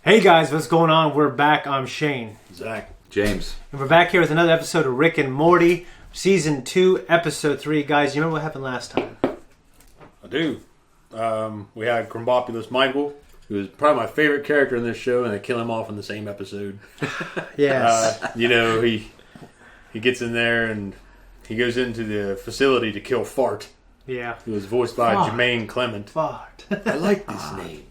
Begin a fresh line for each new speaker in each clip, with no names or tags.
Hey guys, what's going on? We're back. I'm Shane.
Zakk.
James.
And we're back here with another episode of Rick and Morty, Season 2, Episode 3. Guys, you remember what happened last time?
I do. We had Crumbopulous Michael, who is probably my favorite character in this show, and they kill him off in the same episode.
Yes.
He gets in there and he goes into the facility to kill Fart.
Yeah.
Who was voiced by Jermaine Clement.
Fart.
I like this name.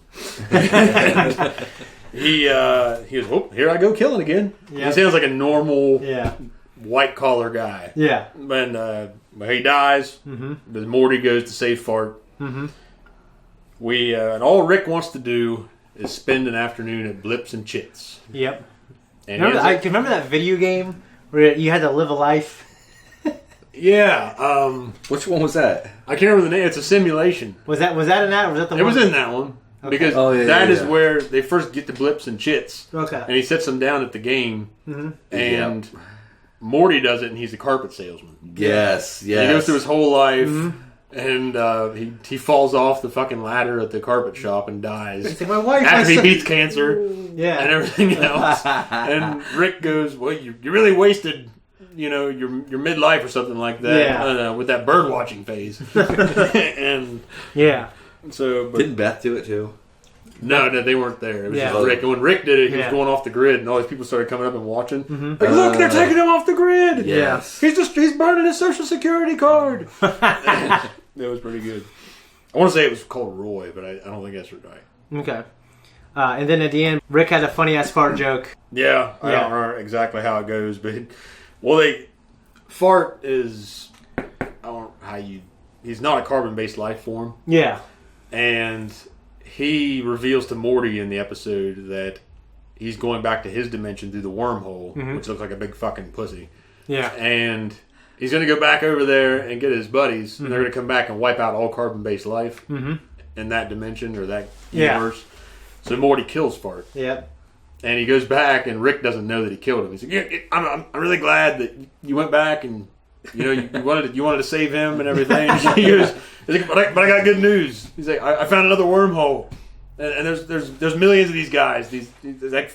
He goes, oh, here I go killing again. Yep. He sounds like a normal white collar guy.
Yeah.
And he dies. Mm-hmm. Morty goes to save Fart. Mm-hmm. And all Rick wants to do is spend an afternoon at Blips and Chits.
Yep.
And
remember that video game where you had to live a life?
Yeah.
Which one was that?
I can't remember the name. It's a simulation.
Was that in that? Or was that the one?
It was in that one. Okay. Because that is where they first get to Blips and Chits.
Okay.
And he sets them down at the game. Mm-hmm. And Morty does it, and he's a carpet salesman.
Yes.
He goes through his whole life, and he falls off the fucking ladder at the carpet shop and dies.
Like, my wife
after he beats cancer and everything else. And Rick goes, well, you really wasted... your midlife or something like that with that bird watching phase. And so
didn't Beth do it too?
No, they weren't there. It was just Rick. And when Rick did it, he was going off the grid, and all these people started coming up and watching. Mm-hmm. Like, look, they're taking him off the grid.
Yes,
he's burning his Social Security card. That was pretty good. I want to say it was called Roy, but I don't think that's right.
Okay. And then at the end, Rick had a funny ass fart joke.
Yeah, I don't remember exactly how it goes, but Fart is, he's not a carbon-based life form. Yeah. And he reveals to Morty in the episode that he's going back to his dimension through the wormhole, which looks like a big fucking pussy. Yeah. And he's going to go back over there and get his buddies, and they're going to come back and wipe out all carbon-based life in that dimension or that universe. So Morty kills Fart. Yep. And he goes back, and Rick doesn't know that he killed him. He's like, I'm really glad that you went back and you wanted to save him and everything. He goes, but I got good news. He's like, I found another wormhole, and there's millions of these guys. There's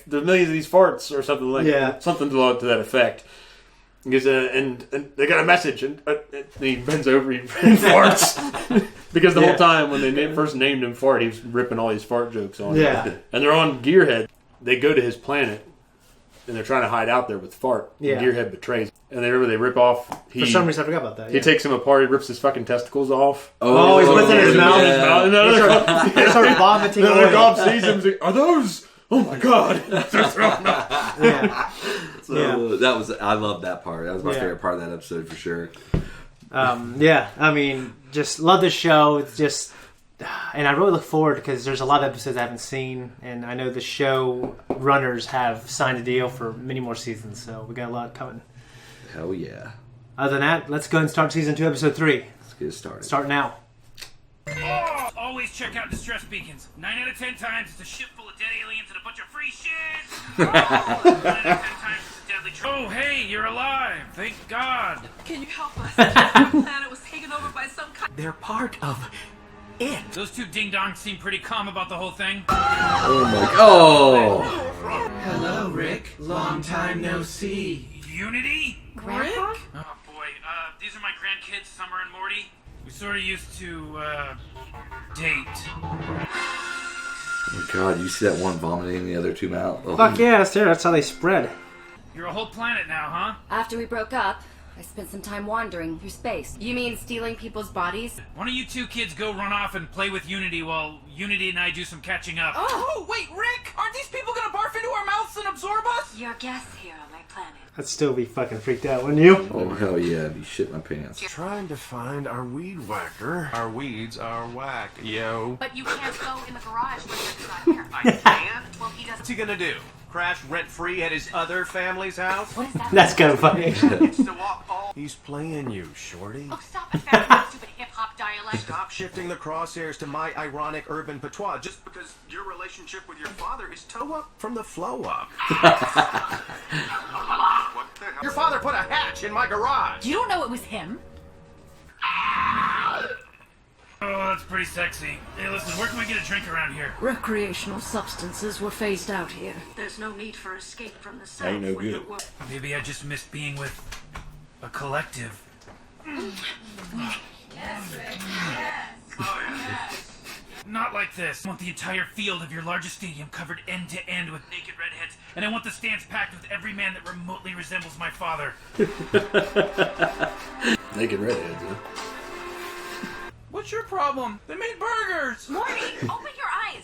millions of these farts or something like something to that effect. He goes, and they got a message, and he bends over and farts. Because the whole time when they first named him Fart, he was ripping all these fart jokes on him. And they're on Gearhead. They go to his planet, and they're trying to hide out there with Fart. Yeah. Gearhead betrays. And they rip off...
For some reason, I forgot about that.
He takes him apart, he rips his fucking testicles off.
Oh, he's with it in his mouth. They start vomiting.
And the cop sees him and like, are those... Oh my God.
That was... I love that part. That was my favorite part of that episode for sure.
I mean, just love the show. It's just... And I really look forward because there's a lot of episodes I haven't seen, and I know the show runners have signed a deal for many more seasons, so we got a lot coming.
Hell yeah.
Other than that, let's go and start Season 2, Episode 3.
Let's get started.
Start now.
Oh, always check out distress beacons. 9 out of 10 times it's a ship full of dead aliens and a bunch of free shit. 9 out of 10 times it's a deadly Oh, hey, you're alive. Thank God.
Can you help us? Our planet was taken over by some kind...
They're part of... it. Those two ding-dongs seem pretty calm about the whole thing.
Oh my god.
Hello, Rick. Long time no see. Unity?
Grandpa?
Rick? Oh boy, these are my grandkids, Summer and Morty. We sort of used to, date.
Oh my god, you see that one vomiting the other two out? Oh.
Fuck yeah, that's how they spread.
You're a whole planet now, huh?
After we broke up, I spent some time wandering through space. You mean stealing people's bodies?
Why don't you two kids go run off and play with Unity while Unity and I do some catching up?
Oh, wait, Rick! Aren't these people gonna barf into our mouths and absorb us?
You're guests here on my planet.
I'd still be fucking freaked out, wouldn't you?
Oh, hell yeah, I'd be shit my pants.
Trying to find our weed whacker. Our weeds are whack, yo.
But you can't go in the garage when Rick's not here.
I can?
Well, he doesn't...
What's he gonna do? Crash rent-free at his other family's house?
What is that?
That's kind of funny.
He's playing you, shorty.
Oh, stop it, that stupid hip-hop dialect.
Stop shifting the crosshairs to my ironic urban patois just because your relationship with your father is toe up from the flow up. What the hell? Your father put a hatch in my garage.
You don't know it was him?
Oh, that's pretty sexy. Hey, listen, where can we get a drink around here?
Recreational substances were phased out here. There's no need for escape from the South.
Ain't no good.
Maybe I just missed being with a collective. Not like this. I want the entire field of your largest stadium covered end to end with naked redheads, and I want the stands packed with every man that remotely resembles my father.
Naked redheads, huh?
What's your problem? They made burgers!
Morty, open your eyes.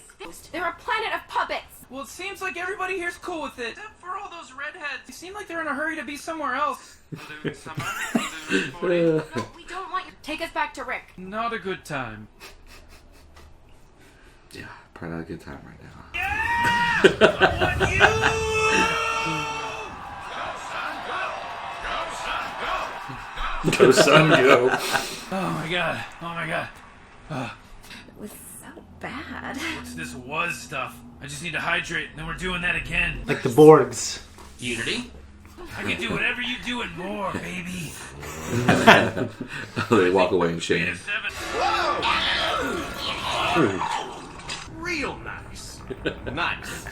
They're a planet of puppets.
Well, it seems like everybody here's cool with it. Except for all those redheads. They seem like they're in a hurry to be somewhere else.
No, we don't want you. Take us back to Rick.
Not a good time.
Yeah, probably not a good time right now.
Go, son, go.
Oh my god. Oh my god.
It was so bad.
What's this was stuff? I just need to hydrate, and then we're doing that again.
Like the Borgs.
Unity? I can do whatever you do and more, baby.
They walk away in shame.
Real nice. Nice.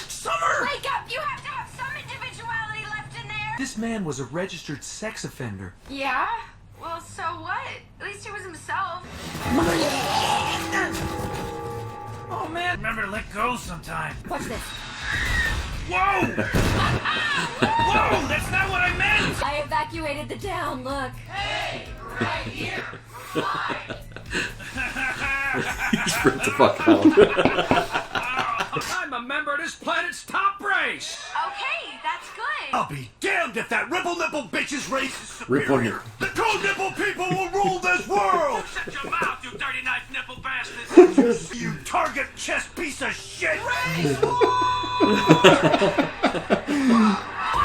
Summer! Wake up! You have to have some individuality left in there!
This man was a registered sex offender.
Yeah? Well, so what? At least he was himself.
Oh man, remember to let go sometime.
What's this?
Whoa! Whoa! That's not what I meant!
I evacuated the town, look.
Hey! Right here! Fly!
He sprint the fuck out.
I'm a member of this planet's top race!
Okay, that's good.
I'll be damned if that ripple nipple bitch's race is
Rip on
superior.
your...
The cold nipple people will rule this world!
Shut your mouth, you dirty knife nipple bastard!
You target chest piece of shit!
Why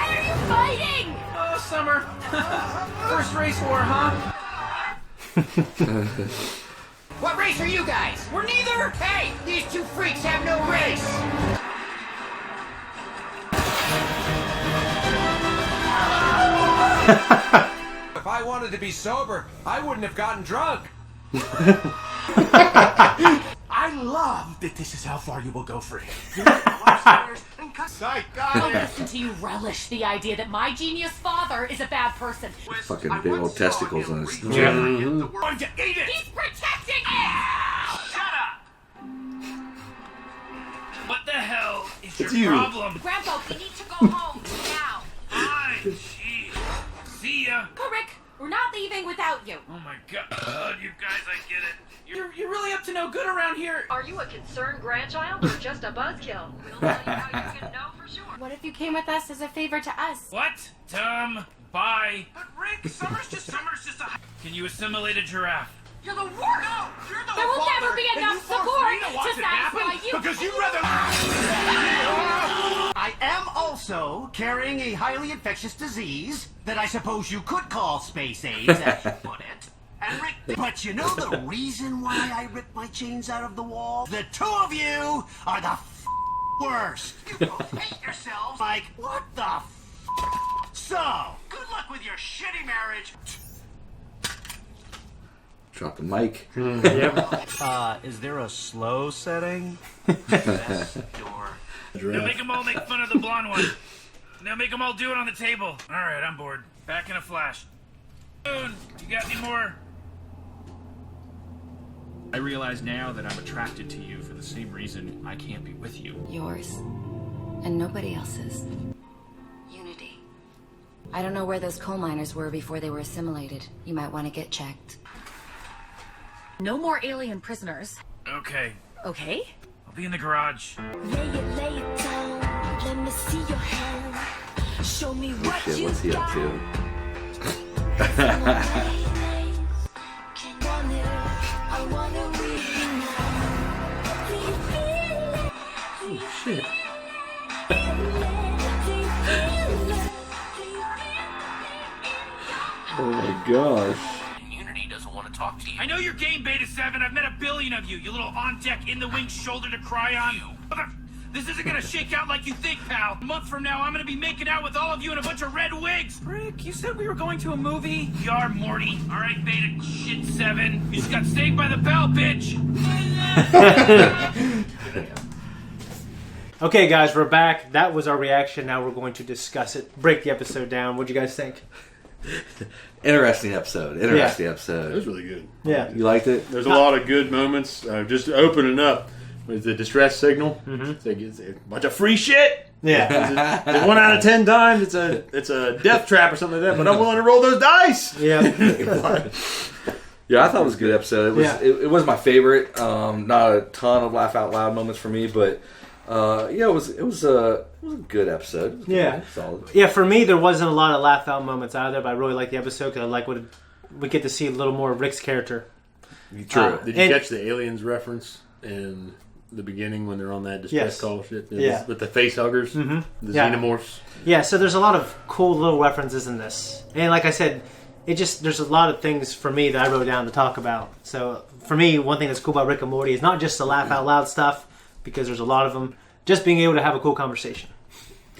are you fighting?
Oh, Summer. First race war, huh?
What race are you guys?
We're neither!
Hey, these two freaks have no race!
If I wanted to be sober, I wouldn't have gotten drunk. I love that this is how far you will go for him.
I'll listen to you relish the idea that my genius father is a bad person.
Fucking big old testicles on his chin.
I'm going to eat it!
He's protecting it!
Shut up! What the hell is your
you.
problem?
Grandpa, we need to go home now.
Fine, jeez. See ya.
Go, Rick. We're not leaving without you.
Oh my god, you guys, I get it.
You're really up to no good around here.
Are you a concerned grandchild or just a buzzkill?
We'll tell you how you can know for sure. What if you came with us as a favor to us?
What? Bye.
But Rick, Summer's just a...
Can you assimilate a giraffe?
You're the worst! No, you're the
There will
father,
never be
and
enough
you forced
support
me to watch
to
it happen
satisfy you.
Because you'd rather... I am also carrying a highly infectious disease that I suppose you could call space AIDS, as you put it. And Rick, but you know the reason why I ripped my chains out of the wall? The two of you are the worst. You both hate yourselves like, what the So, good luck with your shitty marriage.
Drop the mic.
Is there a slow setting?
Now make them all make fun of the blonde one. Now make them all do it on the table. Alright, I'm bored. Back in a flash. You got any more?
I realize now that I'm attracted to you for the same reason I can't be with you.
Yours. And nobody else's. Unity. I don't know where those coal miners were before they were assimilated. You might want to get checked.
No more alien prisoners.
Okay.
Okay?
I'll be in the garage.
Let me see your hand. Show me what
Shit, what's he up to? Oh shit. Oh my gosh.
Unity doesn't want to talk to you. I know you're game, Beta 7. I've met a billion of you. You little on-deck, in-the-wing shoulder to cry on. This isn't gonna shake out like you think, pal. A month from now, I'm gonna be making out with all of you in a bunch of red wigs.
Rick, you said we were going to a movie.
Yar, Morty. All right, Beta shit 7. You just got saved by the bell, bitch.
Okay, guys, we're back. That was our reaction. Now we're going to discuss it. Break the episode down. What'd you guys think?
Interesting episode.
It was really good.
Yeah.
You liked it?
There's a lot of good moments. Just opening up with the distress signal. It's a bunch of free shit.
Yeah.
It's 1 out of 10 times. It's a death trap or something like that. But I'm willing to roll those dice.
Yeah.
Yeah, I thought it was a good episode. It was my favorite. Not a ton of laugh out loud moments for me, but it was a good episode. It was good, solid.
Yeah, for me there wasn't a lot of laugh out moments either, but I really liked the episode because I like what we get to see a little more of Rick's character.
True.
Did you catch the aliens reference in the beginning when they're on that distress call shit? With the face huggers, the xenomorphs.
Yeah, so there's a lot of cool little references in this, and like I said, there's a lot of things for me that I wrote down to talk about. So for me, one thing that's cool about Rick and Morty is not just the laugh out loud stuff, because there's a lot of them. Just being able to have a cool conversation.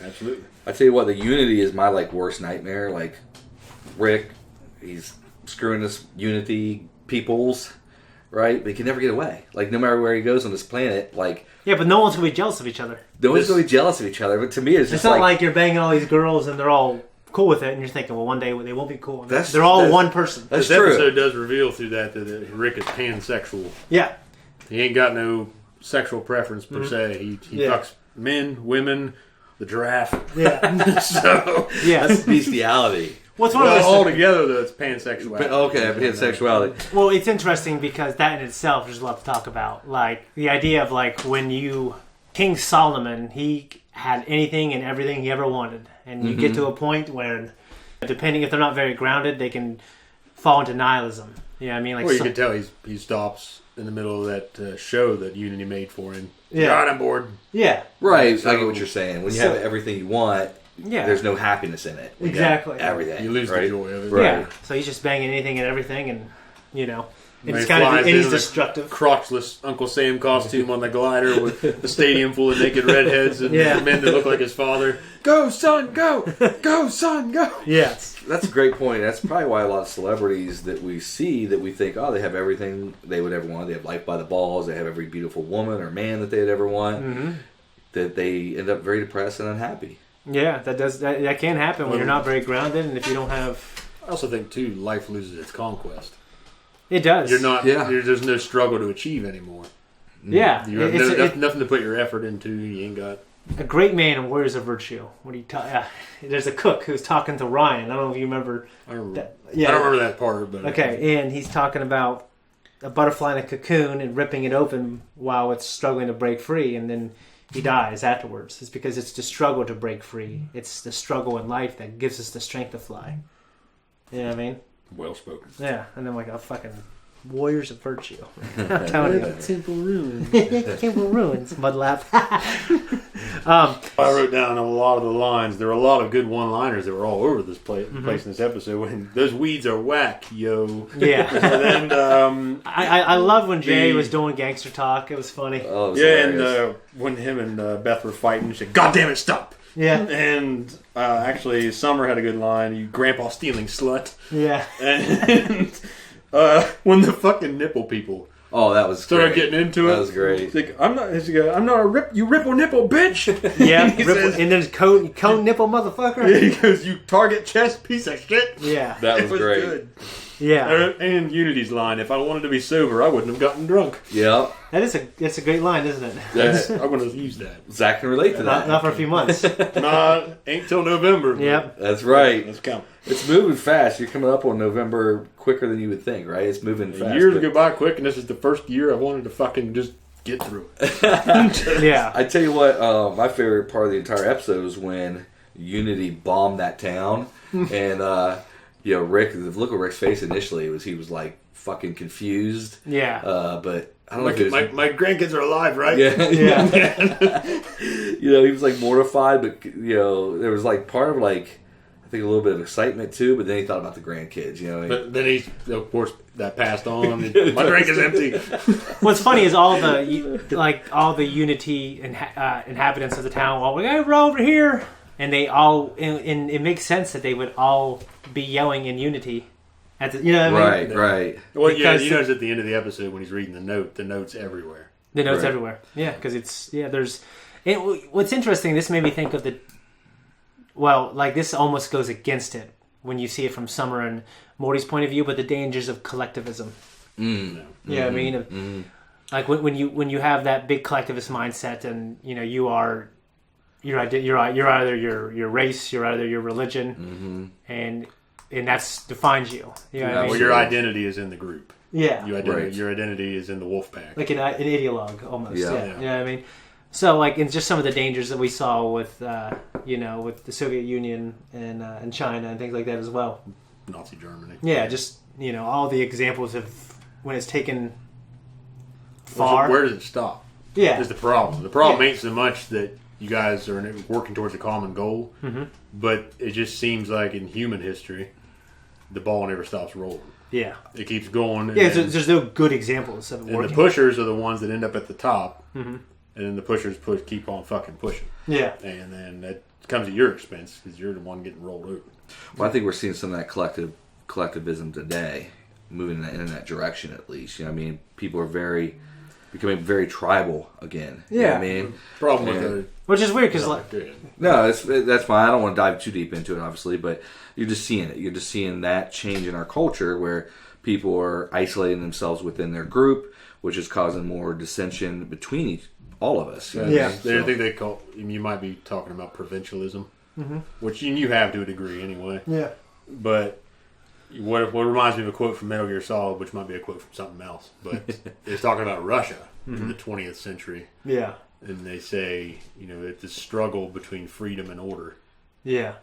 Absolutely.
I tell you what, the unity is my worst nightmare. Like Rick, he's screwing this unity peoples, right? But he can never get away. Like no matter where he goes on this planet,
yeah, but no one's gonna be jealous of each other.
No one's gonna be jealous of each other. But to me, it's just
not like you're banging all these girls and they're all cool with it, and you're thinking, well, one day they won't be cool. They're all one person.
This episode does reveal through that Rick is pansexual.
Yeah.
He ain't got no sexual preference per se. He fucks men, women, the giraffe.
Yeah.
So
that's bestiality.
What's one of those
all together though? It's pansexuality.
Okay, pansexuality.
Well, it's interesting because that in itself there's a lot to talk about. Like the idea of when King Solomon, he had anything and everything he ever wanted, and you get to a point where, depending if they're not very grounded, they can fall into nihilism. You know what I mean?
Well, you can tell he stops in the middle of that show that Unity made for him.
Yeah.
Got on board.
Yeah.
Right. So, I get what you're saying. When you have everything you want, there's no happiness in it.
Exactly.
Everything.
You lose the joy of it.
Right.
Yeah. So he's just banging anything and everything, and it's kind of he's destructive.
Crotchless Uncle Sam costume on the glider with the stadium full of naked redheads and men that look like his father. Go, son, go! Go, son, go!
Yes.
That's a great point. That's probably why a lot of celebrities that we see that we think, they have everything they would ever want. They have life by the balls. They have every beautiful woman or man that they'd ever want. Mm-hmm. That they end up very depressed and unhappy.
Yeah, that can happen when you're not very grounded, and if you don't have.
I also think too, life loses its conquest.
It does.
You're not. Yeah. There's no struggle to achieve anymore.
Yeah,
you have nothing to put your effort into. You ain't got.
A great man and warriors of virtue. What do you there's a cook who's talking to Ryan. I don't know if you remember.
I don't remember that part, but
okay. And he's talking about a butterfly in a cocoon and ripping it open while it's struggling to break free, and then he dies afterwards. It's because it's the struggle to break free. It's the struggle in life that gives us the strength to fly. You know what I mean?
Well spoken.
Yeah, and then a fucking warriors of virtue. I'm telling you.
Temple ruins.
Temple ruins. Mud lap.
I wrote down a lot of the lines. There were a lot of good one-liners that were all over this place in this episode. When those weeds are whack, yo.
Yeah.
And
I love when Jay was doing gangster talk. It was funny.
Oh, it was
and when him and Beth were fighting, she said, "God damn it, stop!"
Yeah.
And actually, Summer had a good line. "You grandpa stealing slut."
Yeah.
And when the fucking nipple people.
Oh, that was
started
great.
getting into it.
That was great.
Like, I'm not a you ripple nipple bitch.
Yeah, and then cone nipple motherfucker.
Yeah, he goes, "You target chest piece of shit."
Yeah,
that was great.
Good.
Yeah,
and Unity's line: "If I wanted to be sober, I wouldn't have gotten drunk."
Yeah,
that's a great line, isn't it?
I'm going to use that.
Zakk can relate to that.
Not for a few months.
Nah, ain't till November.
Yep,
that's right.
Let's count.
It's moving fast. You're coming up on November quicker than you would think, right? It's moving fast.
Years go by quick, and this is the first year I wanted to fucking just get through it.
Yeah.
I tell you what, my favorite part of the entire episode was when Unity bombed that town, and Rick. The look of Rick's face initially was he was like fucking confused.
Yeah.
But I don't know if it was,
my grandkids are alive, right?
Yeah. He was like mortified, but there was like part of like. I think a little bit of excitement too, but then he thought about the grandkids, you know.
But then of course, that passed on. My drink is empty.
What's funny is all the Unity inhabitants of the town. Well, we're over here, and they all. And it makes sense that they would all be yelling in Unity. At the, you know what I mean?
Right.
Well, yeah, you notice at the end of the episode when he's reading the notes everywhere.
The notes everywhere. Yeah, because there's. What's interesting, this made me think of this almost goes against it when you see it from Summer and Morty's point of view, but the dangers of collectivism.
Mm.
Yeah, I mean, like when you have that big collectivist mindset, and you know you're either your race, you're either your religion, and that's defines you. You know what I mean?
Well, your identity is in the group.
Yeah,
your identity is in the wolf pack,
like an ideologue almost.
Yeah.
You know what I mean? So, like, in just some of the dangers that we saw with, with the Soviet Union and China and things like that as well.
Nazi Germany.
Yeah, just, all the examples of when it's taken far.
Where does it stop?
Yeah.
Is the problem. The problem ain't so much that you guys are working towards a common goal, but it just seems like in human history, the ball never stops rolling. Yeah. It keeps going.
Yeah, there's no good examples of it working.
And the pushers are the ones that end up at the top. Mm-hmm. And then the pushers keep on fucking pushing. Yeah. And then that comes at your expense because you're the one getting rolled over.
Well, I think we're seeing some of that collectivism today, moving in that direction at least. You know what I mean? People are becoming very tribal again.
Yeah.
You know what I mean?
Problem with the...
Which is weird because...
No, that's fine. I don't want to dive too deep into it, obviously, but you're just seeing it. You're just seeing that change in our culture where people are isolating themselves within their group, which is causing more dissension between all of us. You know
I think they call. You might be talking about provincialism, which you have to a degree anyway. Yeah. But what reminds me of a quote from Metal Gear Solid, which might be a quote from something else, but it's talking about Russia in the 20th century. Yeah. And they say, it's a struggle between freedom and order. Yeah.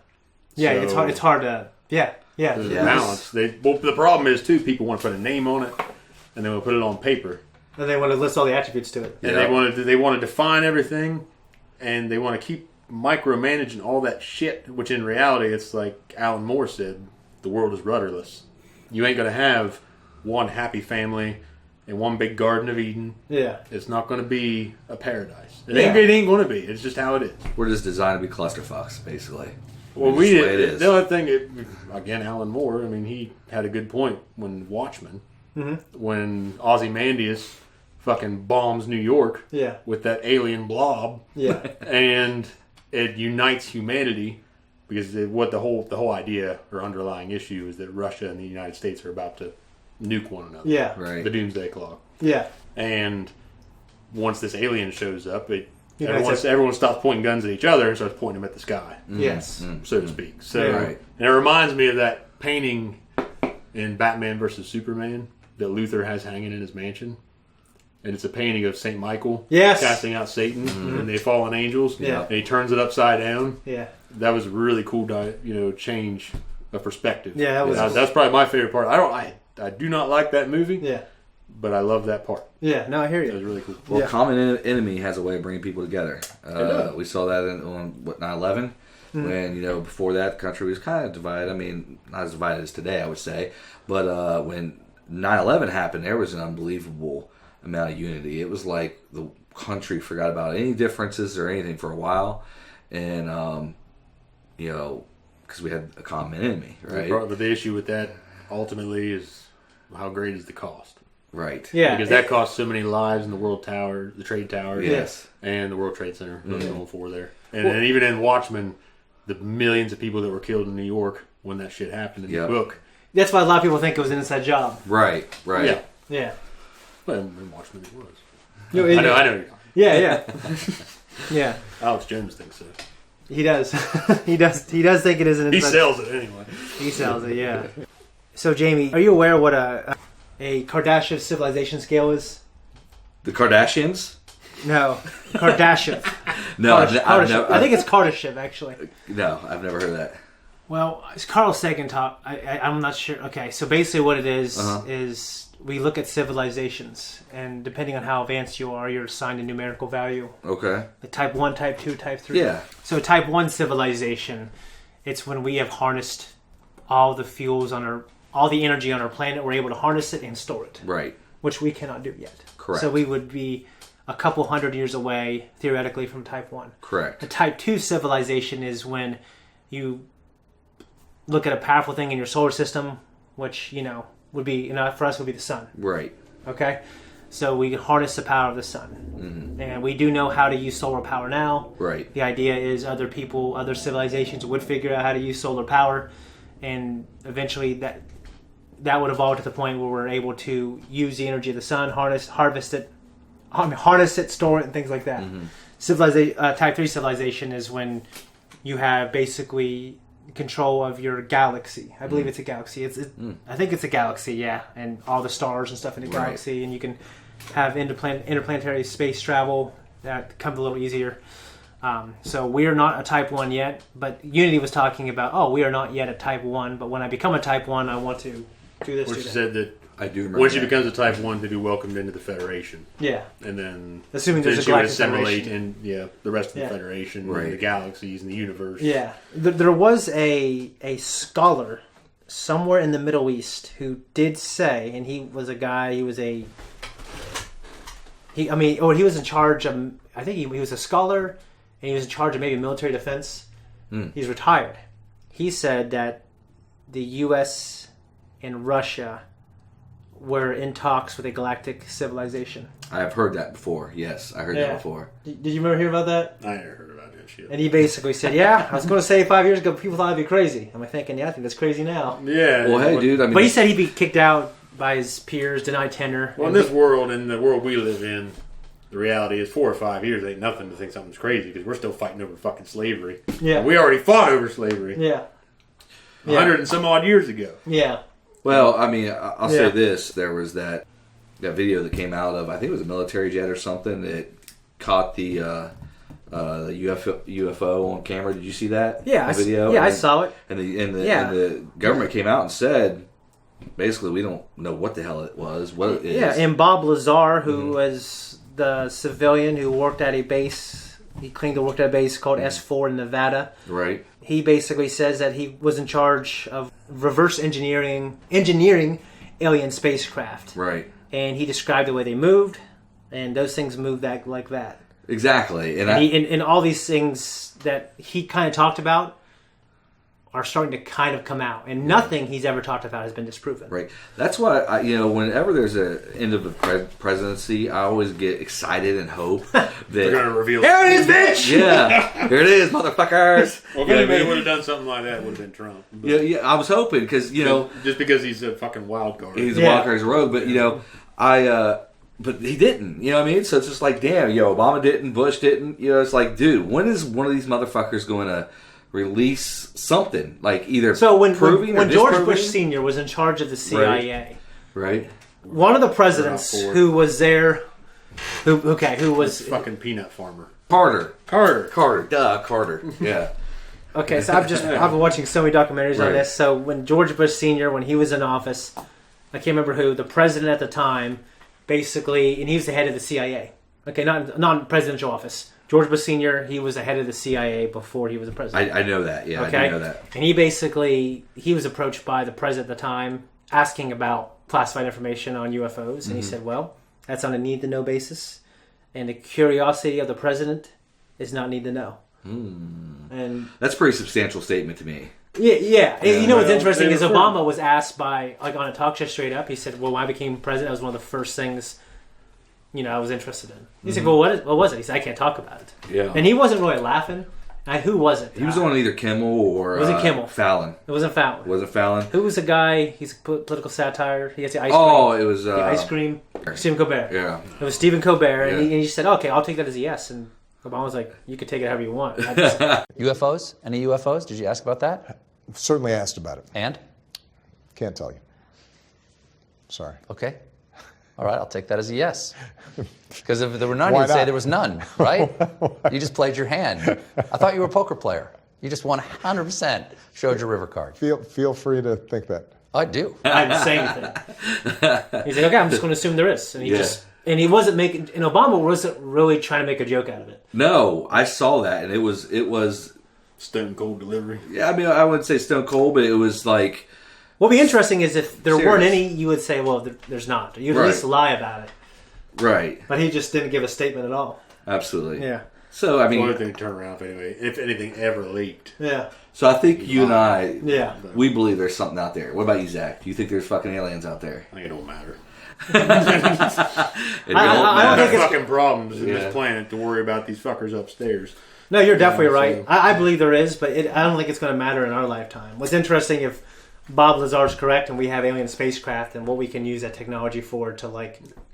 Yeah,
so it's hard to. Yeah. Yeah.
There's a balance. The problem is too. People want to put a name on it, and then we'll put it on paper.
And they want to list all the attributes to it.
And they want to define everything, and they want to keep micromanaging all that shit, which in reality, it's like Alan Moore said, the world is rudderless. You ain't going to have one happy family and one big Garden of Eden. Yeah. It's not going to be a paradise. It ain't going to be. It's just how it is.
We're just designed to be clusterfucks, basically.
Well, the other thing, again, Alan Moore, I mean, he had a good point when Watchmen, when Ozymandias fucking bombs New York with that alien blob. Yeah. And it unites humanity because what the whole idea or underlying issue is that Russia and the United States are about to nuke one another. Yeah. Right. The Doomsday Clock. Yeah. And once this alien shows up, everyone stops pointing guns at each other and starts pointing them at the sky.
Yes.
So to speak. So and it reminds me of that painting in Batman vs. Superman that Luthor has hanging in his mansion. And it's a painting of St. Michael casting out Satan and the fallen angels. Yeah. And he turns it upside down. Yeah. That was a really cool, change of perspective. Yeah, that's probably my favorite part. I do not like that movie. Yeah. But I love that part.
Yeah, no, I hear you.
That was really cool.
Well, Common Enemy has a way of bringing people together. We saw that on 9/11. When, before that, the country was kind of divided. I mean, not as divided as today, I would say. But when 9/11 happened, there was an unbelievable amount of unity. It was like the country forgot about any differences or anything for a while. And, because we had a common enemy, right?
But the issue with that, ultimately, is how great is the cost?
Right.
Yeah. Because that cost so many lives in the World Tower, the Trade Tower. Yes. And the World Trade Center. Those going for there. And then even in Watchmen, the millions of people that were killed in New York when that shit happened in the book.
That's why a lot of people think it was an inside job.
Right.
Yeah.
Yeah.
Well, in Watchmen it was.
I
know.
Yeah. Yeah.
Alex Jones thinks so.
He does. he does think it is an inside.
He sells it anyway.
He sells it, yeah. So, Jamie, are you aware what a Kardashian civilization scale is?
The Kardashians?
No, Kardashian.
No,
I think it's Kardashian, actually.
No, I've never heard of that.
Well, it's Carl Sagan talk. I'm not sure. Okay, so basically what it is we look at civilizations, and depending on how advanced you are, you're assigned a numerical value.
Okay.
The type 1, type 2, type 3.
Yeah.
So type 1 civilization It's when we have harnessed all the fuels all the energy on our planet, we're able to harness it and store it.
Right.
Which we cannot do yet.
Correct.
So we would be a couple hundred years away, theoretically, from Type 1.
Correct.
A Type 2 civilization is when you look at a powerful thing in your solar system, which, would be, for us, would be the sun.
Right.
Okay? So we harness the power of the sun. And we do know how to use solar power now.
Right.
The idea is other civilizations would figure out how to use solar power, and eventually that would evolve to the point where we're able to use the energy of the sun, harness it, store it, and things like that. Type 3 civilization is when you have basically control of your galaxy. I believe it's a galaxy. I think it's a galaxy, yeah, and all the stars and stuff in the galaxy, and you can have interplanetary space travel. That comes a little easier. So we are not a Type 1 yet, but Unity was talking about, we are not yet a Type 1, but when I become a Type 1, I want to do this.
Which said that
I do remember
once he becomes a Type 1 to be welcomed into the Federation.
Yeah.
And then
assuming there's a galactic
assimilate
federation.
And the rest of the Federation, and the galaxies and the universe.
Yeah. There was a scholar somewhere in the Middle East who did say, and he was a guy, he was in charge of, I think he was a scholar, and he was in charge of maybe military defense. He's retired. He said that the U.S. and Russia were in talks with a galactic civilization.
I have heard that before. Yes, I heard that before.
Did you ever hear about that?
I never heard about that shit.
And he basically said, I was going to say 5 years ago, people thought I'd be crazy. I'm thinking, I think that's crazy now.
Yeah.
Well, hey, dude.
But he said he'd be kicked out by his peers, denied tenure.
Well, in this world, in the world we live in, the reality is 4 or 5 years ain't nothing to think something's crazy because we're still fighting over fucking slavery.
Yeah.
And we already fought over slavery.
Yeah.
100 and some odd years ago.
Yeah.
Well, I'll say this. There was that video that came out of, I think it was a military jet or something, that caught the UFO on camera. Did you see that?
Yeah.
Video?
Yeah, I saw it.
And the government came out and said, basically, we don't know what the hell it was, what it is.
Yeah, and Bob Lazar, who was the civilian who worked at a base, he claimed to work at a base called S4 in Nevada.
Right.
He basically says that he was in charge of reverse engineering alien spacecraft.
Right.
And he described the way they moved, and those things moved like that.
Exactly.
And all these things that he kind of talked about are starting to kind of come out, and nothing he's ever talked about has been disproven.
Right. That's why whenever there's an end of a presidency, I always get excited and hope that
they're going to reveal.
Here it is, bitch! Yeah, here it is, motherfuckers.
Well, if anybody would have done something like that, it would have been Trump. But
yeah. I was hoping because
just because he's a fucking wild card.
He's a wild card, he's a rogue, but but he didn't. You know what I mean? So it's just like, damn, Obama didn't, Bush didn't. It's like, dude, when is one of these motherfuckers going to release something like either
when
proving
George Bush Sr. was in charge of the CIA,
right?
One of the presidents who was there, who was
fucking peanut farmer
Carter,
Carter,
yeah.
Okay, so I've been watching so many documentaries on this. So when George Bush Sr., when he was in office, I can't remember who the president at the time, basically, and he was the head of the CIA. Okay, not presidential office. George Bush Sr., he was the head of the CIA before he was a president.
I know that, yeah.
Okay?
I do know that.
And he was approached by the president at the time asking about classified information on UFOs. And he said, well, that's on a need-to-know basis. And the curiosity of the president is not need-to-know. And
that's a pretty substantial statement to me.
Yeah. What's interesting is Obama was asked on a talk show straight up. He said, well, when I became president, that was one of the first things I was interested in. He said, well, what was it? He said, I can't talk about it.
Yeah.
And he wasn't really laughing. Who was it?
He was on either Kimmel or...
Was it Kimmel?
Fallon.
It wasn't Fallon.
Was it Fallon?
Who was the guy? He's a political satire. He has the ice cream.
Oh, it was...
the ice cream. Stephen Colbert.
Yeah.
It was Stephen Colbert. And he said, okay, I'll take that as a yes. And Obama was like, you can take it however you want.
UFOs? Any UFOs? Did you ask about that?
Certainly asked about it.
And?
Can't tell you. Sorry.
Okay. All right, I'll take that as a yes. Because if there were none, you'd say there was none, right? You just played your hand. I thought you were a poker player. You just 100% showed your river card.
Feel free to think that.
I do.
I didn't say anything. He's like, okay, I'm just going to assume there is. And he wasn't making, and Obama wasn't really trying to make a joke out of it.
No, I saw that, and it was
Stone cold delivery.
Yeah, I mean, I wouldn't say stone cold, but it was like...
What would be interesting is if there
serious.
weren't any, you would say, well, there's not. You'd at least lie about it.
Right.
But he just didn't give a statement at all.
Absolutely.
Yeah.
So, I mean...
Well, they turn around anyway, if anything ever leaked.
Yeah.
So I think you and I,
we
believe there's something out there. What about you, Zakk? Do you think there's fucking aliens out there?
I think it don't matter.
I
don't think it's fucking problems in this planet to worry about these fuckers upstairs.
No, you're definitely right. I believe there is, but I don't think it's going to matter in our lifetime. What's interesting, if Bob Lazar's correct and we have alien spacecraft and what we can use that technology for to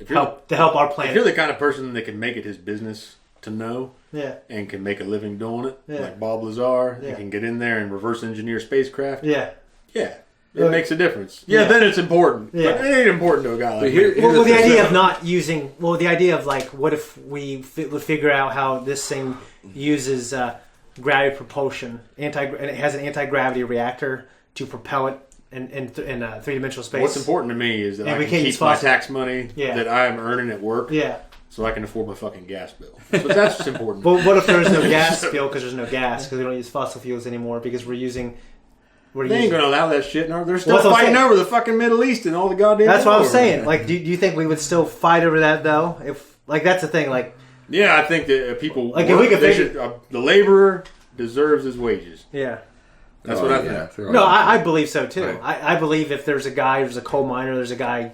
help our planet.
If you're the kind of person that can make it his business to know,
and
can make a living doing it, like Bob Lazar, and can get in there and reverse engineer spacecraft, it makes a difference. Then it's important. But it ain't important to a guy like me.
Well, the idea of not using... Well, the idea of, like, what if we would figure out how this thing uses gravity propulsion, and it has an anti-gravity reactor to propel it in three-dimensional space.
What's important to me is that I can keep my tax money that I am earning at work so I can afford my fucking gas bill. So that's what's important.
But what if there's no gas bill because there's no gas, because we don't use fossil fuels anymore because we're using...
They ain't going to allow that shit. They're still fighting over the fucking Middle East and all the goddamn...
That's what I was saying. Like, do you think we would still fight over that, though? If that's the thing, like...
Yeah, I think that people...
Like, if we could
the laborer deserves his wages.
Yeah.
That's what I think.
No, I believe so, too.
Right.
I believe if there's a coal miner, there's a guy,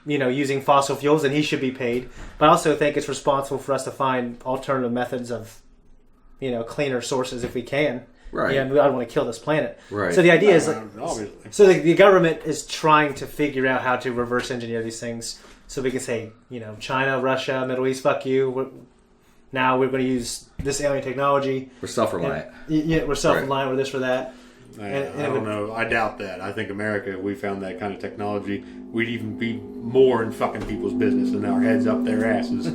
using fossil fuels, then he should be paid. But I also think it's responsible for us to find alternative methods of, cleaner sources if we can.
Right.
Yeah, I don't want to kill this planet.
Right.
So the idea is,
obviously.
So the government is trying to figure out how to reverse engineer these things, so we can say, China, Russia, Middle East, fuck you. Now we're going to use this alien technology.
We're self-reliant.
We're self-reliant. We're this or that.
I don't know. I doubt that. I think America, if we found that kind of technology, we'd even be more in fucking people's business than our heads up their asses.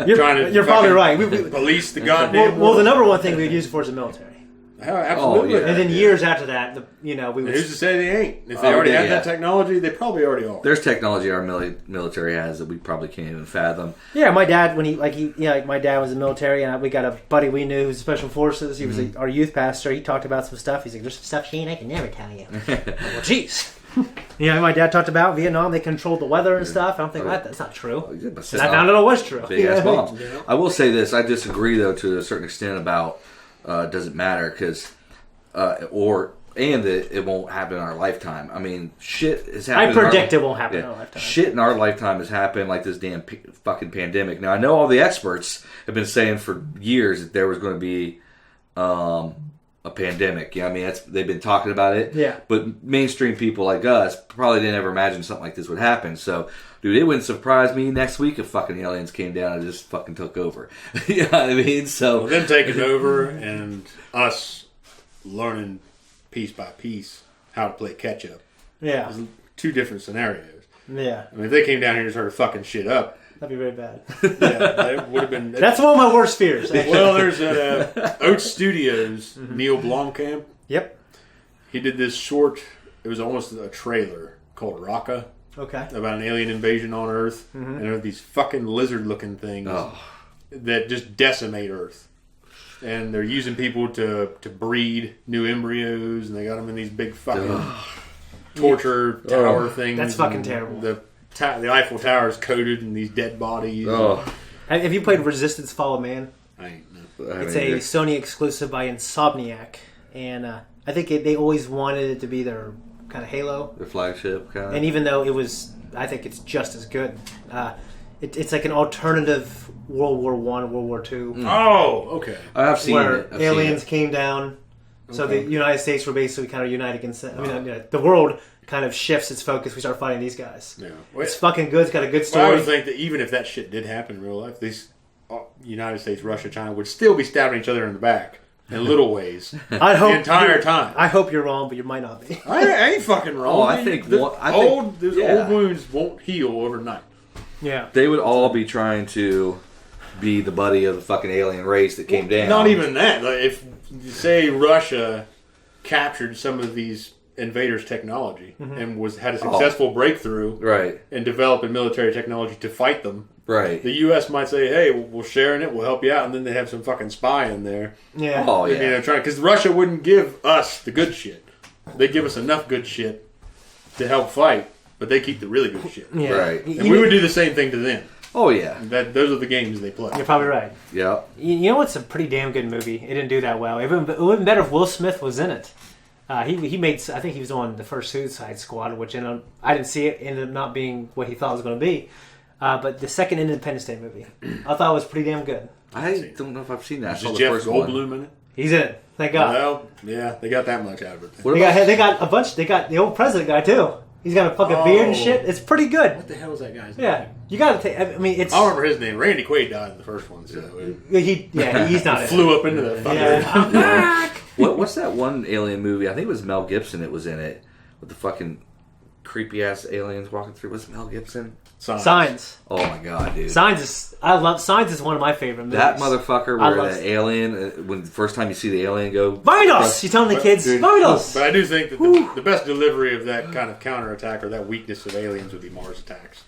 You're probably right.
Police the goddamn
well, the number one thing we'd use it for is the military.
Absolutely.
And then years after that, we would...
Who's to say they ain't? If they already have that technology, they probably already are.
There's technology our military has that we probably can't even fathom.
Yeah, my dad, my dad was in the military, and we got a buddy we knew who's Special Forces. He was our youth pastor. He talked about some stuff. He's like, there's some stuff, Shane, I can never tell you. Well, jeez. My dad talked about Vietnam. They controlled the weather and stuff. I'm thinking, that's not true. And I found out it was true.
Big ass bombs. I will say this. I disagree, though, to a certain extent about doesn't matter, because... and that it won't happen in our lifetime. I mean, shit has happened.
I predict it won't happen in our lifetime.
Shit in our lifetime has happened, like this damn fucking pandemic. Now, I know all the experts have been saying for years that there was going to be a pandemic. I mean, they've been talking about it.
Yeah.
But mainstream people like us probably didn't ever imagine something like this would happen. So, dude, it wouldn't surprise me next week if fucking aliens came down and just fucking took over. You know what I mean? So,
them taking over and us learning piece by piece how to play catch up.
Yeah.
There's two different scenarios.
Yeah.
I mean, if they came down here and started fucking shit up,
that'd be very bad.
That would have been...
That's one of my worst fears. Actually.
Well, there's Oat Studios, Neil Blomkamp.
Yep.
He did this short, it was almost a trailer called Raqqa.
Okay.
About an alien invasion on Earth. And there are these fucking lizard-looking things that just decimate Earth. And they're using people to breed new embryos, and they got them in these big fucking torture tower things.
That's fucking terrible.
The Eiffel Tower is coated in these dead bodies.
Have you played Resistance: Fall of Man?
I ain't know.
It's a Sony exclusive by Insomniac, and I think they always wanted it to be their kind of Halo,
their flagship kind of.
And even though I think it's just as good. It's like an alternative World War I, World War II.
Oh, okay.
I've seen it.
Where aliens came down, so the United States were basically kind of united against it. The world kind of shifts its focus. We start fighting these guys. Yeah. It's fucking good. It's got a good story.
Well, I would think that even if that shit did happen in real life, these United States, Russia, China would still be stabbing each other in the back in little ways.
I hope
the entire time.
I hope you're wrong, but you might not be.
I ain't fucking wrong.
I think
old wounds won't heal overnight.
Yeah.
They would all be trying to be the buddy of the fucking alien race that came down.
Not even that. Like, if, say, Russia captured some of these invaders' technology and had a successful breakthrough
right,
and developed a military technology to fight them,
Right.
The U.S. might say, "Hey, we're sharing it. We'll help you out," and then they have some fucking spy in there.
Yeah.
Oh yeah.
Because Russia wouldn't give us the good shit. They give us enough good shit to help fight, but they keep the really good shit.
Yeah.
Right.
And we would do the same thing to them.
Oh yeah.
Those are the games they play.
You're probably right.
Yeah.
You know what's a pretty damn good movie? It didn't do that well. It would have been better if Will Smith was in it. He made. I think he was on the first Suicide Squad, which I didn't see it. Ended up not being what he thought it was going to be. But the second Independence Day movie, I thought it was pretty damn good.
I don't know if I've seen that. I saw
Is
the
Jeff
first one.
Goldblum in it?
He's in it. Thank God.
Well, yeah, they got that much out of it.
They got a bunch. They got the old president guy too. He's got a fucking beard and shit. It's pretty good.
What the hell is that guy's
Yeah,
name?
you got to take. I mean, it's.
I don't remember his name. Randy Quaid died in the first one, so
He's not.
He flew up into the fucking.
Yeah.
What's that one alien movie? I think it was Mel Gibson that was in it with the fucking creepy ass aliens walking through. Was it Mel Gibson?
Signs.
Oh my god, dude!
Signs is one of my favorite movies.
That motherfucker where the alien, when the first time you see the alien go,
Vinos! You telling the kids,
dude,
Vinos!
But I do think that the best delivery of that kind of counterattack or that weakness of aliens would be Mars attacks.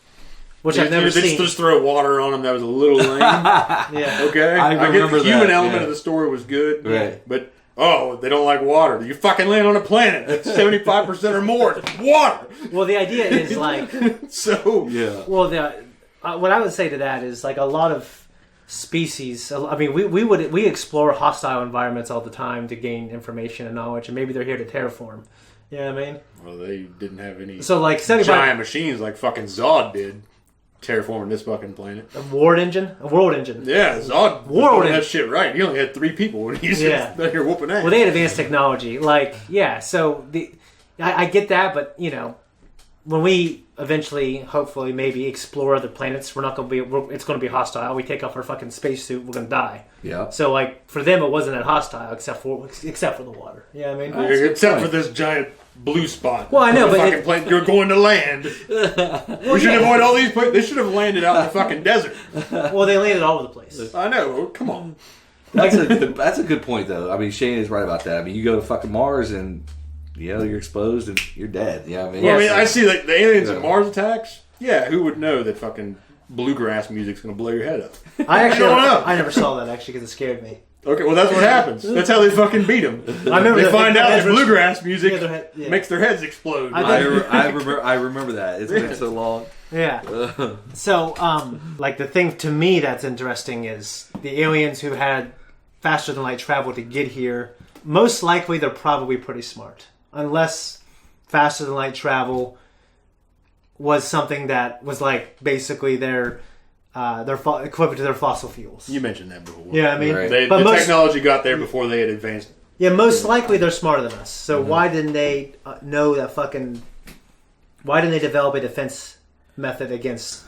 Which I've never seen.
Just throw water on them. That was a little lame.
Yeah.
Okay.
I remember
get the human
that,
element of the story was good.
Right.
But they don't like water. You fucking land on a planet that's 75% or more. It's water.
Well, the idea is like.
So
yeah.
Well, what I would say to that is like a lot of species. I mean, we explore hostile environments all the time to gain information and knowledge, and maybe they're here to terraform. You know what I mean?
Well, they didn't have any
giant
machines like fucking Zod did. Terraforming this fucking planet.
A world engine?
Yeah, Zod was doing that shit right. He only had 3 people when he's out here whooping ass.
Well, they had advanced technology. So I get that, but, when we eventually, hopefully, maybe explore other planets, it's going to be hostile. We take off our fucking spacesuit, we're going to die.
Yeah.
So, for them, it wasn't that hostile, except for the water. Yeah, I mean?
Except for this giant blue spot.
Well, I know, but
planet you're going to land. We should avoid all these places. They should have landed out in the fucking desert.
Well, they landed all over the place.
I know. Come on.
That's a good point, though. I mean, Shane is right about that. I mean, you go to fucking Mars and you're exposed and you're dead. Yeah, I mean,
I see like the aliens and Mars attacks. Yeah, who would know that fucking bluegrass music's going to blow your head up?
I never saw that actually because it scared me.
Okay, well that's what happens. That's how they fucking beat them. They find out that bluegrass music makes their heads explode.
I remember that. It's been so long.
Yeah. So, the thing to me that's interesting is the aliens who had faster than light travel to get here. Most likely, they're probably pretty smart, unless faster than light travel was something that was basically their equivalent to their fossil fuels.
You mentioned that before.
Yeah, I mean,
right. The technology got there before they had advanced.
Yeah, most likely they're smarter than us. So why didn't they know that fucking? Why didn't they develop a defense method against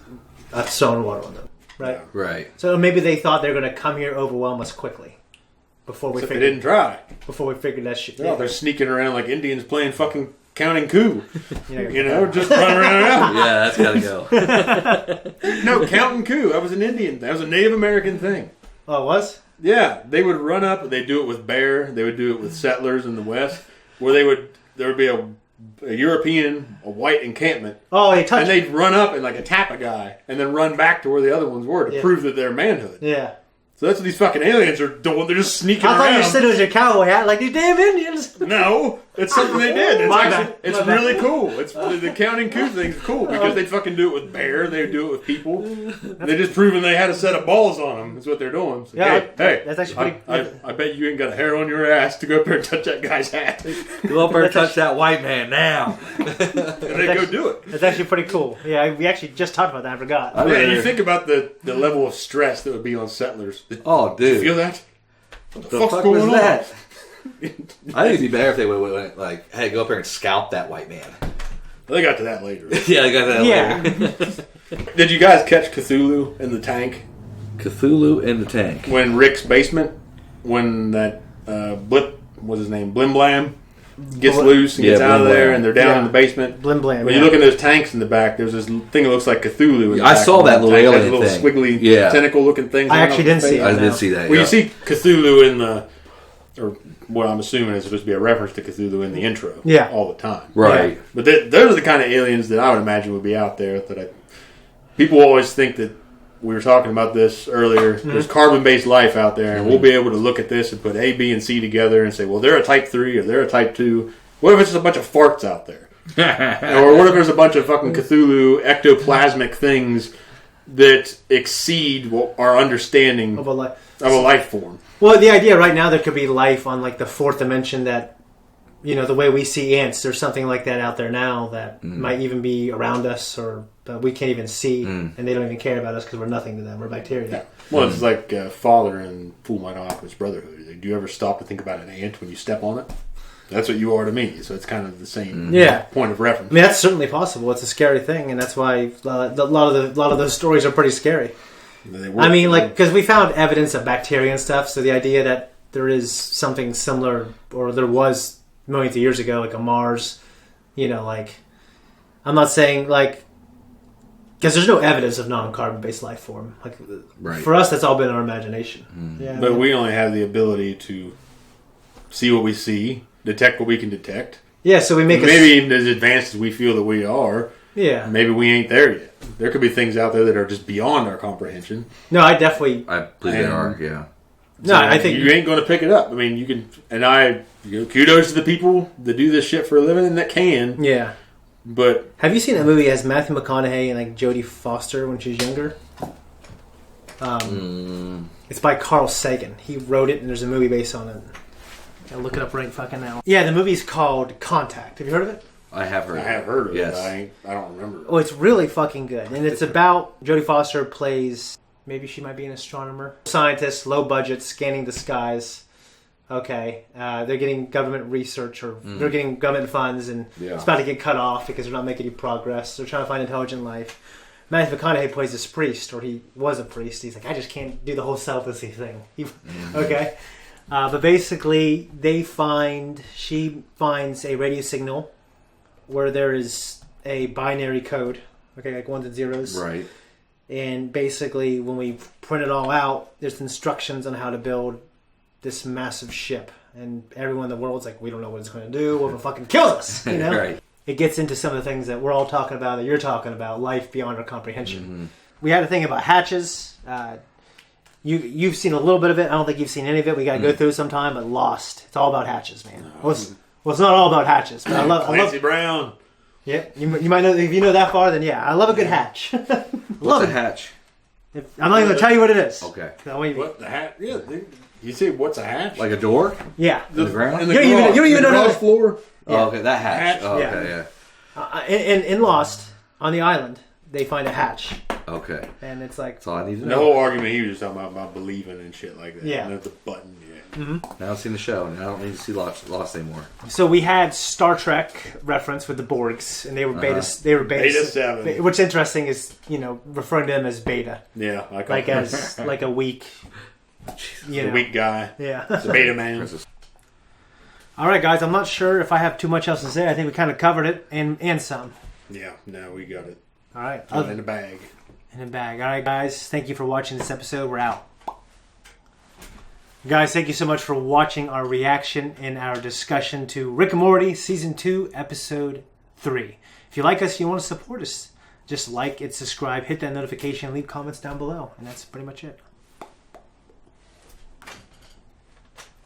throwing water on them? Right.
Yeah. Right.
So maybe they thought they were going to come here, overwhelm us quickly. They
didn't try.
Before we figured that shit.
Yeah, they're sneaking around like Indians playing fucking counting coup. Just running around.
Yeah, that's gotta go.
No, counting coup. That was an Indian. That was a Native American thing.
Oh, it was?
Yeah, they would run up. They'd do it with bear. They would do it with settlers in the West, where there would be a European, a white encampment.
Oh,
and they'd run up and attack a guy, and then run back to where the other ones were to prove that they're manhood.
Yeah.
So that's what these fucking aliens are doing. They're just sneaking around.
I thought you said it was your cowboy hat, like these damn Indians.
No, it's something they did. It's really cool. It's the counting coup thing's cool because they fucking do it with bear. They do it with people. They're just proving they had a set of balls on them. That's what they're doing. So, hey,
that's actually pretty.
I bet you ain't got a hair on your ass to go up there and touch that guy's hat.
Go up there and touch that white man now.
And they go do it.
That's actually pretty cool. Yeah, we actually just talked about that. I forgot.
You think about the level of stress that would be on settlers.
Oh, dude.
You feel that?
What the fuck was that? I think it'd be better if they went hey, go up there and scalp that white man.
They got to that later.
Yeah, they got to that later.
Did you guys catch Cthulhu in the tank?
Cthulhu in the tank.
When Rick's basement, when that what's his name, Blim Blam, gets loose and gets out of there, and they're down in the basement.
Blim Blam.
When you look at those tanks in the back, there's this thing that looks like Cthulhu. In the
I
back
saw that little alien
little
thing.
squiggly tentacle-looking thing.
I actually didn't see it.
I did see that.
Well, you see Cthulhu in the, or what I'm assuming is supposed to be a reference to Cthulhu in the intro.
Yeah.
All the time.
Right.
Yeah. But those are the kind of aliens that I would imagine would be out there. People always think that we were talking about this earlier. There's carbon-based life out there, and we'll be able to look at this and put A, B, and C together and say, well, they're a type 3 or they're a type 2. What if it's just a bunch of farts out there? Or what if there's a bunch of fucking Cthulhu ectoplasmic things that exceed our understanding of a life form?
Well, the idea right now, there could be life on like the fourth dimension that, you know, the way we see ants, there's something like that out there now that might even be around us or we can't even see, and they don't even care about us because we're nothing to them. We're bacteria.
Yeah. Well, it's like Father and Full Metal Alchemist Brotherhood. Do you ever stop to think about an ant when you step on it? That's what you are to me. So it's kind of the same point of reference.
I mean, that's certainly possible. It's a scary thing, and that's why a lot of those stories are pretty scary. I mean, like, because we found evidence of bacteria and stuff, so the idea that there is something similar, or there was millions of years ago, like a Mars, you know, like, I'm not saying, like, because there's no evidence of non-carbon-based life form. Like, for us, that's all been our imagination. Yeah,
but we only have the ability to see what we see, detect what we can detect.
Yeah, so we make
maybe even as advanced as we feel that we are.
Yeah,
maybe we ain't there yet. There could be things out there that are just beyond our comprehension.
No, I
believe they are. Yeah.
No, I think you ain't going to pick it up. I mean, you can, and kudos to the people that do this shit for a living and that can.
Yeah.
But
have you seen that movie? It has Matthew McConaughey and like Jodie Foster when she's younger. It's by Carl Sagan. He wrote it, and there's a movie based on it. I'll look it up right fucking now. Yeah, the movie's called Contact. Have you heard of it?
I have heard.
I have heard of
yes.
it. I don't remember.
Oh, it's really fucking good, and it's about Jodie Foster plays. Maybe she might be an astronomer, scientist, low budget, scanning the skies. Okay, they're getting government research or they're getting government funds, and it's about to get cut off because they're not making any progress. They're trying to find intelligent life. Matthew McConaughey plays this priest, or he was a priest. He's like, I just can't do the whole celibacy thing. Okay. But basically, she finds a radio signal where there is a binary code, okay, like ones and zeros.
Right.
And basically, when we print it all out, there's instructions on how to build this massive ship. And everyone in the world's like, we don't know what it's going to do. Well, it'll fucking kill us, you know?
Right.
It gets into some of the things that we're all talking about, that you're talking about, life beyond our comprehension. We had a thing about hatches. You've seen a little bit of it. I don't think you've seen any of it. We got to go through it sometime, but Lost. It's all about hatches, man. Well, it's not all about hatches, but I love
Clancy Brown.
Yeah, you might know, if you know that far, then yeah, I love a good hatch.
What's a hatch?
I'm not even going to tell you what it is.
Okay.
What the hatch? Yeah, you say what's a hatch?
Like a door?
Yeah.
In the ground?
You don't even know
the floor.
Yeah. Oh, okay, that hatch. Oh, okay,
yeah. In Lost, on the island, they find a hatch.
Okay.
And it's like...
That's all I need to know.
The whole argument he was just talking about believing and shit like that.
Yeah.
And there's the button.
Now I've seen the show, and I don't need to see Lost anymore.
So we had Star Trek reference with the Borgs, and they were beta 7. What's interesting is, referring to them as beta.
Yeah.
Like as like a weak...
The weak guy.
Yeah.
The beta man.
All right, guys. I'm not sure if I have too much else to say. I think we kind of covered it and some.
Yeah. No, we got it.
All right.
In the bag.
In the bag. All right, guys. Thank you for watching this episode. We're out. Guys, thank you so much for watching our reaction and our discussion to Rick and Morty Season 2, Episode 3. If you like us, you want to support us, just like and subscribe, hit that notification, leave comments down below. And that's pretty much it.